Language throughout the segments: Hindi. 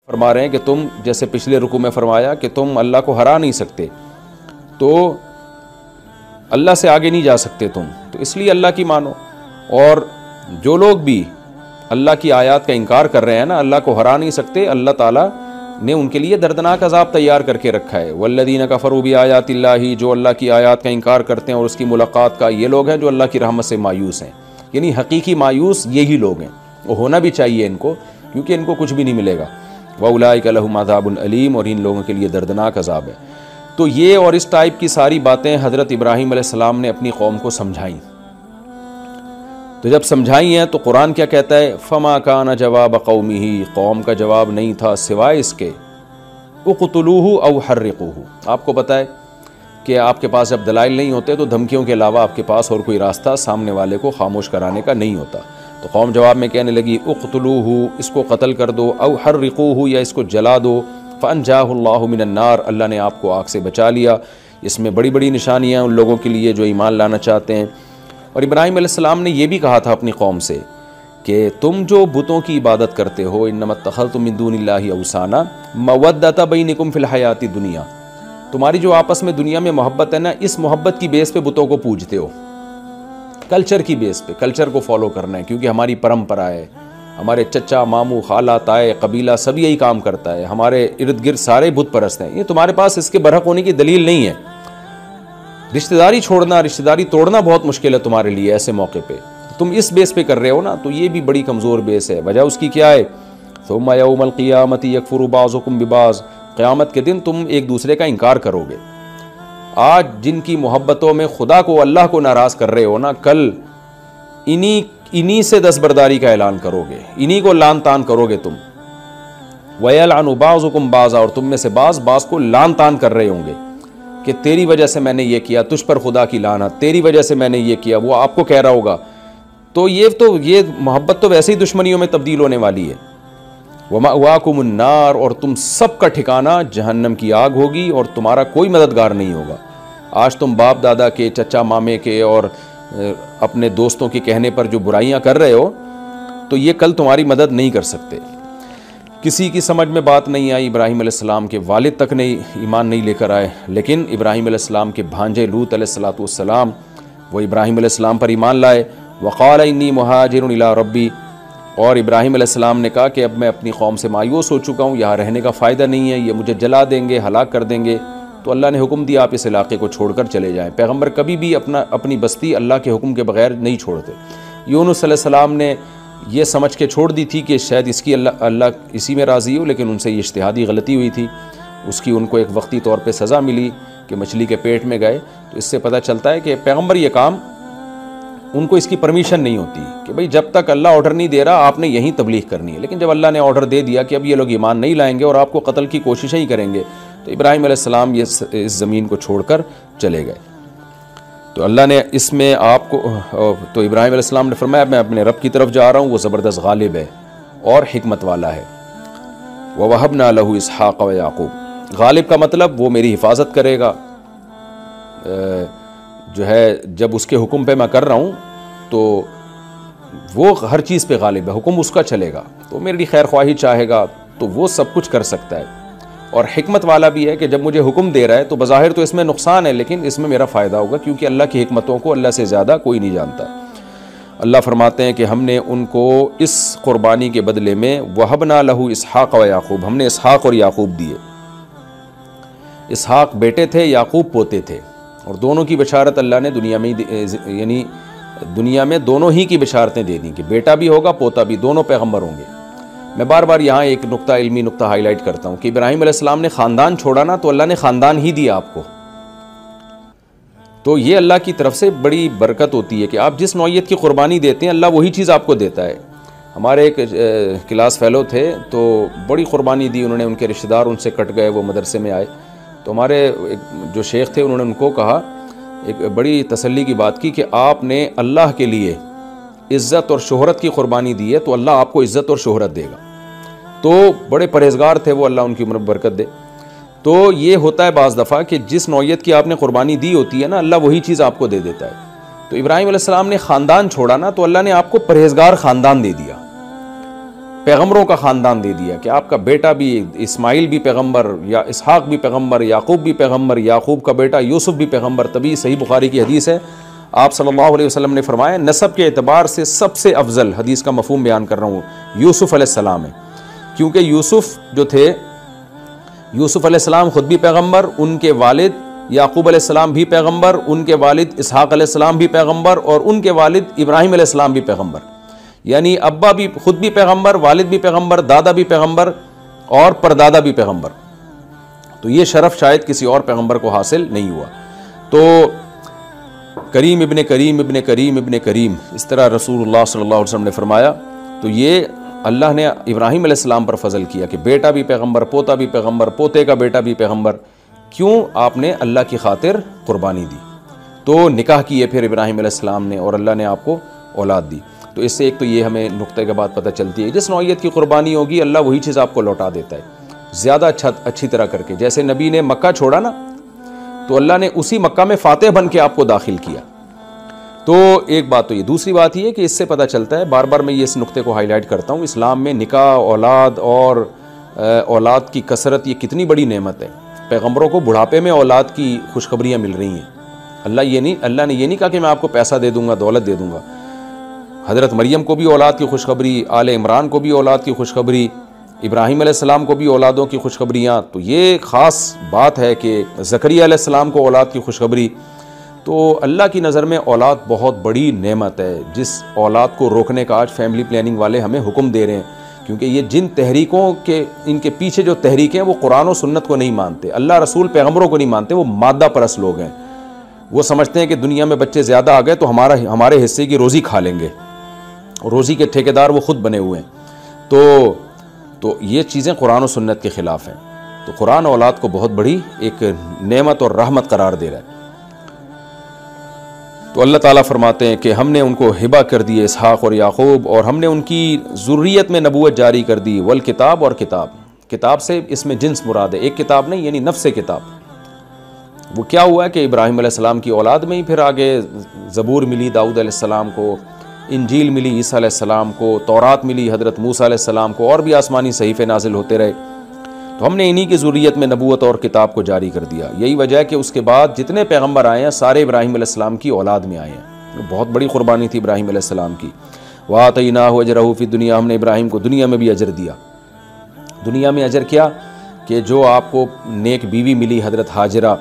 फरमा रहे हैं कि तुम, जैसे पिछले रुकू में फरमाया कि तुम अल्लाह को हरा नहीं सकते, तो अल्लाह से आगे नहीं जा सकते तुम, तो इसलिए अल्लाह की मानो। और जो लोग भी अल्लाह की आयत का इनकार कर रहे हैं ना, अल्लाह को हरा नहीं सकते, अल्लाह ताला ने उनके लिए दर्दनाक अजाब तैयार करके रखा है। वल्लदीन कफरू भी आयातिल्लाही, जो अल्लाह की आयत का इनकार करते हैं और उसकी मुलाकात का, ये लोग हैं जो अल्लाह की रहमत से मायूस हैं। यानी हकीकी मायूस यही लोग हैं, वो होना भी चाहिए इनको, क्योंकि इनको कुछ भी नहीं मिलेगा। वउलाइका लहुम अज़ाबुन अलीम, और इन लोगों के लिए दर्दनाक अजाब है। तो ये और इस टाइप की सारी बातें हज़रत इब्राहीम अलैहिस्सलाम ने अपनी कौम को समझाई। तो जब समझाई हैं तो कुरान क्या कहता है, फ़मा कान जवाब कौमिही, कौम का जवाब नहीं था सिवाय इसके उक़्तुलूहु औ हर्रिक़ूहु। आपको पता है कि आपके पास जब दलाइल नहीं होते तो धमकियों के अलावा आपके पास और कोई रास्ता सामने वाले को खामोश कराने का नहीं होता। तो कौम जवाब में कहने लगी उक़्तुलूहु, इसको कत्ल कर दो, औ हर्रिक़ूहु, या इसको जला दो, फ़अनजाहुल्लाहु मिनन्नार, अल्लाह ने आपको आग से बचा लिया। इसमें बड़ी बड़ी निशानियाँ उन लोगों के लिए जो ईमान लाना चाहते हैं। और इब्राहीम अलैहिस्सलाम ने यह भी कहा था अपनी कौम से कि तुम जो बुतों की इबादत करते हो, इन्नमत्तखज़्तुम मिन दूनिल्लाहि औसाना मवद्दत बैनकुम फ़िल हयाति दुनिया, तुम्हारी जो आपस में दुनिया में मोहब्बत है ना, इस मोहब्बत की बेस पे बुतों को पूजते हो, कल्चर की बेस पे, कल्चर को फॉलो करना है, क्योंकि हमारी परंपरा है, हमारे चचा मामू खाला ताए कबीला सब यही काम करता है, हमारे इर्द गिर्द सारे बुत परस्त हैं। ये तुम्हारे पास इसके बरहक होने की दलील नहीं है। रिश्तेदारी छोड़ना, रिश्तेदारी तोड़ना बहुत मुश्किल है तुम्हारे लिए ऐसे मौके पे, तुम इस बेस पे कर रहे हो ना, तो ये भी बड़ी कमज़ोर बेस है। वजह उसकी क्या है, सुम्मा यौमल क़ियामति यकफ़ुरु बाज़ुकुम बिबाज़, क़यामत के दिन तुम एक दूसरे का इनकार करोगे। आज जिनकी मोहब्बतों में खुदा को, अल्लाह को नाराज़ कर रहे हो ना, कल इन्हीं से दस्तबरदारी का ऐलान करोगे, इन्हीं को लान तान करोगे तुम। वयलअनु बाज़ुकुम बाज़ा, और तुम में से बाज़ को लान तान कर रहे होंगे कि तेरी वजह से मैंने ये किया, तुझ पर खुदा की लानत, तेरी वजह से मैंने ये किया, वो आपको कह रहा होगा। तो ये मोहब्बत तो वैसे ही दुश्मनियों में तब्दील होने वाली है। वमाअवाकुमुन नार, और तुम सब का ठिकाना जहन्नम की आग होगी और तुम्हारा कोई मददगार नहीं होगा। आज तुम बाप दादा के, चचा मामे के और अपने दोस्तों के कहने पर जो बुराइयां कर रहे हो, तो ये कल तुम्हारी मदद नहीं कर सकते। किसी की समझ में बात नहीं आई, इब्राहीम अलैहिस्सलाम के वालिद तक ने ईमान नहीं लेकर आए, लेकिन इब्राहीम अलैहिस्सलाम के भांजे लूत अलैहिस्सलाम वो इब्राहीम अलैहिस्सलाम पर ईमान लाए। वक़ाल इन्नी मुहाजिरुन इला रब्बी, और इब्राहीम अलैहिस्सलाम ने कहा कि अब मैं अपनी कौम से मायूस हो चुका हूँ, यहाँ रहने का फ़ायदा नहीं है, ये मुझे जला देंगे, हलाक कर देंगे। तो अल्लाह ने हुक्म दिया आप इस इलाके को छोड़कर चले जाएँ। पैगम्बर कभी भी अपनी बस्ती अल्लाह के हुक्म के बगैर नहीं छोड़ते। यूनुस अलैहिस्सलाम ने ये समझ के छोड़ दी थी कि शायद इसकी अल्लाह इसी में राज़ी हो, लेकिन उनसे ये इज्तिहादी गलती हुई थी। उसकी उनको एक वक्ती तौर पे सज़ा मिली कि मछली के पेट में गए। तो इससे पता चलता है कि पैगम्बर ये काम, उनको इसकी परमिशन नहीं होती कि भाई जब तक अल्लाह ऑर्डर नहीं दे रहा आपने यहीं तबलीग करनी है। लेकिन जब अल्लाह ने ऑर्डर दे दिया कि अब ये लोग ईमान नहीं लाएंगे और आपको कत्ल की कोशिशें ही करेंगे, तो इब्राहीम अलैहिस्सलाम ये इस ज़मीन को छोड़कर चले गए। तो अल्लाह ने इसमें आपको, तो इब्राहीम अलैहिस्सलाम ने फरमाया मैं अपने रब की तरफ जा रहा हूँ, वो ज़बरदस्त गालिब है और हिकमत वाला है। ववहबना लहू इसहाक़ व याक़ूब, गालिब का मतलब वो मेरी हिफाजत करेगा, जो है जब उसके हुक्म पे मैं कर रहा हूँ तो वो हर चीज़ पे गालिब है, हुक्म उसका चलेगा, तो मेरी खैर ख्वाही चाहेगा तो वो सब कुछ कर सकता है। और हिकमत वाला भी है कि जब मुझे हुक्म दे रहा है तो बज़ाहिर तो इसमें नुकसान है, लेकिन इसमें मेरा फ़ायदा होगा, क्योंकि अल्लाह की हिकमतों को अल्लाह से ज़्यादा कोई नहीं जानता। अल्लाह फरमाते हैं कि हमने उनको इस क़ुरबानी के बदले में वहबना लहू इसहाक़ व याक़ूब, हमने इसहाक़ और याक़ूब दिए। इसहाक़ बेटे थे, याक़ूब पोते थे, और दोनों की बशारत अल्लाह ने दुनिया में, यानी दुनिया में दोनों ही की बशारतें दे दी कि बेटा भी होगा, पोता भी, दोनों पैगम्बर होंगे। मैं बार बार यहाँ एक नुक्ता, इल्मी नुक्ता हाईलाइट करता हूँ कि इब्राहीम अलैहिस्सलाम ने ख़ानदान छोड़ा ना, तो अल्लाह ने ख़ानदान ही दिया आपको। तो ये अल्लाह की तरफ से बड़ी बरकत होती है कि आप जिस नौइयत की क़ुरबानी देते हैं अल्लाह वही चीज़ आपको देता है। हमारे एक क्लास फ़ेलो थे, तो बड़ी क़ुरबानी दी उन्होंने, उनके रिश्तेदार उनसे कट गए, वो मदरसे में आए, तो हमारे जो शेख थे उन्होंने उनको कहा, एक बड़ी तसल्ली की बात की कि आपने अल्लाह के लिए इज़्ज़त और शोहरत की क़ुरबानी दी है, तो अल्लाह आपको इज़्ज़त और शोहरत देगा। तो बड़े परहेज़गार थे वो, अल्लाह उनकी उम्र बरकत दे। तो ये होता है बाज़ दफ़ा कि जिस नौइयत की आपने क़ुरबानी दी होती है ना, अल्लाह वही चीज़ आपको दे देता है। तो इब्राहीम अलैहिस्सलाम ने ख़ानदान छोड़ा ना, तो अल्लाह ने आपको परहेज़गार ख़ानदान दे दिया। पैगम्बरों का ख़ानदान दे दिया कि आपका बेटा भी, इस्माइल भी पैगम्बर, या इसहाक भी पैगम्बर, याकूब भी पैगम्बर, याकूब का बेटा यूसुफ भी पैगम्बर। तभी सही बुखारी की हदीस है, आप सल्लल्लाहु अलैहि वसल्लम ने फरमाया नसब के एतबार से सबसे अफजल, हदीस का मफहूम बयान कर रहा हूँ, यूसुफ अलैहिस्सलाम है। क्योंकि यूसुफ जो थे, यूसुफ अलैहिस्सलाम ख़ुद भी पैगम्बर, उनके वालिद याकूब अलैहिस्सलाम भी पैगम्बर, उनके वालिद इसहाक अलैहिस्सलाम भी पैगम्बर, और उनके वालिद इब्राहिम अलैहिस्सलाम भी पैगम्बर। यानी अब्बा भी खुद भी पैगम्बर, वालिद भी पैगम्बर, दादा भी पैगम्बर और परदादा भी पैगम्बर। तो ये शरफ शायद किसी और पैगम्बर को हासिल नहीं हुआ। तो करीम इब्ने करीम इब्ने करीम इब्ने करीम, इस तरह रसूलुल्लाह सल्लल्लाहु अलैहि वसल्लम ने फरमाया। तो ये अल्लाह ने इब्राहिम अलैहिस्सलाम पर फजल किया कि बेटा भी पैगम्बर, पोता भी पैगम्बर, पोते का बेटा भी पैगम्बर। क्यों? आपने अल्लाह की खातिर कुर्बानी दी। तो निकाह किए फिर इब्राहिम अलैहिस्सलाम ने, और अल्लाह ने आपको औलाद दी। तो इससे एक तो ये हमें नुक्ते के बाद पता चलती है, जिस नौइयत की कुर्बानी होगी अल्लाह वही चीज़ आपको लौटा देता है, ज़्यादा अच्छी तरह करके। जैसे नबी ने मक्का छोड़ा ना, तो अल्लाह ने उसी मक्का में फातेह बन के आपको दाखिल किया। तो एक बात तो ये। दूसरी बात ये कि इससे पता चलता है, बार बार मैं ये इस नुक्ते को हाईलाइट करता हूँ, इस्लाम में निकाह, औलाद और औलाद की कसरत ये कितनी बड़ी नेमत है। पैगम्बरों को बुढ़ापे में औलाद की खुशखबरियाँ मिल रही हैं। अल्लाह ने ये नहीं कहा कि मैं आपको पैसा दे दूँगा, दौलत दे दूँगा। हज़रत मरियम को भी औलाद की खुशखबरी, आले इमरान को भी औलाद की खुशखबरी, इब्राहिम अलैहिस्सलाम को भी औलादों की खुशखबरियाँ। तो ये ख़ास बात है कि ज़करिया अलैहिस्सलाम को औलाद की खुशखबरी। तो अल्लाह की नज़र में औलाद बहुत बड़ी नेमत है, जिस औलाद को रोकने का आज फैमिली प्लानिंग वाले हमें हुक्म दे रहे हैं। क्योंकि ये जिन तहरीकों के, इनके पीछे जो तहरीकें हैं वो कुरान और सुन्नत को नहीं मानते, अल्लाह रसूल पैगम्बरों को नहीं मानते, वो मादा परस्त लोग हैं। वो समझते हैं कि दुनिया में बच्चे ज़्यादा आ गए तो हमारे हिस्से की रोज़ी खा लेंगे, रोज़ी के ठेकेदार वो ख़ुद बने हुए हैं। तो ये चीज़ें कुरान और सुन्नत के ख़िलाफ़ हैं। तो कुरान औलाद को बहुत बड़ी एक नेमत और रहमत करार दे रहा है। तो अल्लाह ताला फरमाते हैं कि हमने उनको हिबा कर दिए इसहाक और याकूब, और हमने उनकी ज़ुर्रियत में नबूवत जारी कर दी। वल किताब, और किताब से इसमें जिन्स मुराद है, एक किताब नहीं, यानी नफ्स किताब। वो क्या हुआ है कि इब्राहिम अलैहिस्सलाम की औलाद में ही फिर आगे ज़बूर मिली दाऊद अलैहिस्सलाम को, इंजील मिली ईसा अलैहिस्सलाम को, तौरात मिली हज़रत मूसा अलैहिस्सलाम को, और भी आसमानी सहीफ़े नाजिल होते रहे। तो हमने इन्हीं की ज़ुर्रियत में नबूवत और किताब को जारी कर दिया। यही वजह है कि उसके बाद जितने पैगम्बर आए हैं सारे इब्राहिम अलैहिस्सलाम की औलाद में आए हैं। बहुत बड़ी कुर्बानी थी इब्राहिम अलैहिस्सलाम की। वातैनाहु अजरहु फी दुनिया, हमने इब्राहिम को दुनिया में भी अजर दिया। दुनिया में अजर क्या? कि जो आपको नेक बीवी मिली हज़रत हाजरा,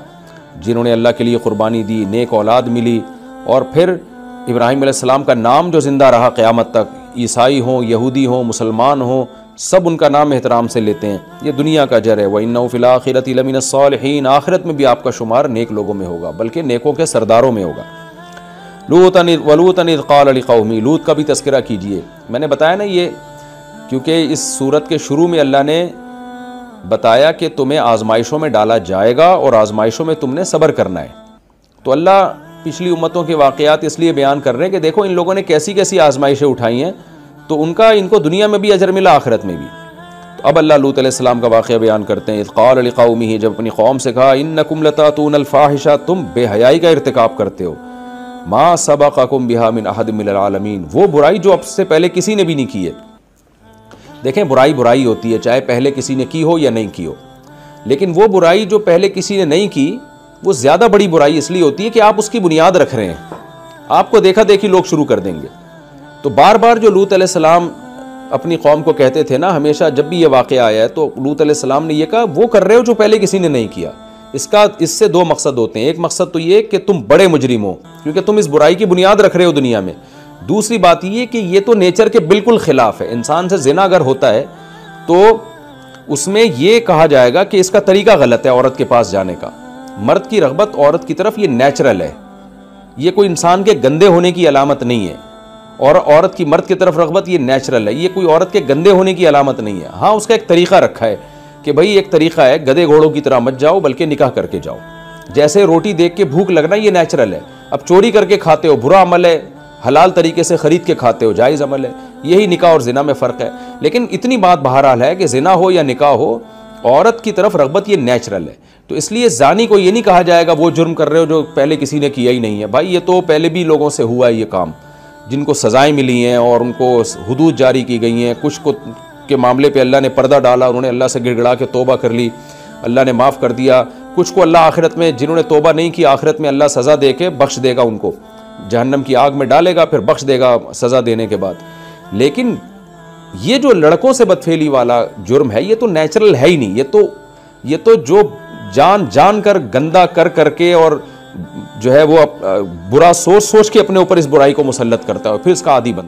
जिन्होंने अल्लाह के लिए कुर्बानी दी, नेक औलाद मिली, और फिर इब्राहिम अलैहिस्सलाम का नाम जो ज़िंदा रहा क़यामत तक, ईसाई हों, यहूदी हों, मुसलमान हों, सब उनका नाम एहतराम से लेते हैं। ये दुनिया का अजर है। व इन्नहु फ़िल आखिरति लमिनस सालिहीन, आखिरत में भी आपका शुमार नेक लोगों में होगा, बल्कि नेकों के सरदारों में होगा। लूतन इज़ क़ाल लिक़ौमी, लूत का भी तज़किरा कीजिए। मैंने बताया ना ये, क्योंकि इस सूरत के शुरू में अल्लाह ने बताया कि तुम्हें आजमाइशों में डाला जाएगा और आजमाइशों में तुमने सब्र करना है। तो अल्लाह पिछली उम्मतों के वाक़यात इसलिए बयान कर रहे हैं कि देखो इन लोगों ने कैसी कैसी आजमाइशें उठाई हैं, तो इनको दुनिया में भी अजर मिला, आखिरत में भी। तो अब अल्लाह लूत अलैहिस्सलाम का वाक़या बयान करते हैं। इज़ क़ाल लिक़ौमिही, जब अपनी कौम से कहा, इन्नकुम लतातूनल फ़ाहिशा, तुम बेहयाई का इर्तिकाब करते हो। मा सबक़कुम बिहा मिन अहद मिनल आलमीन, वो बुराई जो अब से पहले किसी ने भी नहीं की है। देखें, बुराई बुराई होती है, चाहे पहले किसी ने की हो या नहीं की हो, लेकिन वो बुराई जो पहले किसी ने नहीं की वो ज़्यादा बड़ी बुराई इसलिए होती है कि आप उसकी बुनियाद रख रहे हैं, आपको देखा देखी लोग शुरू कर देंगे। तो बार बार जो लूत अलैहिस्सलाम अपनी कौम को कहते थे ना, हमेशा जब भी ये वाक़या आया है तो लूत अलैहिस्सलाम ने ये कहा, वो कर रहे हो जो पहले किसी ने नहीं किया। इससे दो मकसद होते हैं। एक मकसद तो ये कि तुम बड़े मुजरिम हो क्योंकि तुम इस बुराई की बुनियाद रख रहे हो दुनिया में। दूसरी बात ये कि ये तो नेचर के बिल्कुल खिलाफ है। इंसान से ज़िना अगर होता है तो उसमें ये कहा जाएगा कि इसका तरीका गलत है औरत के पास जाने का। मर्द की रग़बत औरत की तरफ ये नेचुरल है, ये कोई इंसान के गंदे होने की अलामत नहीं है। और औरत की मर्द की तरफ रग़बत ये नेचुरल है, ये कोई औरत के गंदे होने की अलामत नहीं है। हाँ, उसका एक तरीका रखा है कि भाई एक तरीका है, गधे घोड़ों की तरह मत जाओ बल्कि निकाह करके जाओ। जैसे रोटी देख के भूख लगना ये नेचुरल है। अब चोरी करके खाते हो बुरा अमल है, हलाल तरीके से ख़रीद के खाते हो जायज़ अमल है। यही निकाह और ज़िना में फ़र्क है। लेकिन इतनी बात बहरहाल है कि ज़िना हो या निकाह हो, औरत की तरफ रग़बत ये नेचुरल है। तो इसलिए ज़ानी को ये नहीं कहा जाएगा वो जुर्म कर रहे हो जो पहले किसी ने किया ही नहीं है। भाई ये तो पहले भी लोगों से हुआ है ये काम, जिनको सज़ाएँ मिली हैं और उनको हुदूद जारी की गई हैं, कुछ को के मामले पे अल्लाह ने पर्दा डाला, उन्होंने अल्लाह से गिड़गिड़ा के तौबा कर ली, अल्लाह ने माफ़ कर दिया। कुछ को अल्लाह आखिरत में, जिन्होंने तौबा नहीं की, आखिरत में अल्लाह सज़ा दे के बख्श देगा, उनको जहन्नम की आग में डालेगा, फिर बख्श देगा सज़ा देने के बाद। लेकिन ये जो लड़कों से बदफेली वाला जुर्म है, ये तो नेचुरल है ही नहीं। ये तो जो जान कर गंदा कर करके और जो है वो बुरा सोच के अपने ऊपर इस बुराई को मुसल्लत करता है और फिर इसका आदी बनता है।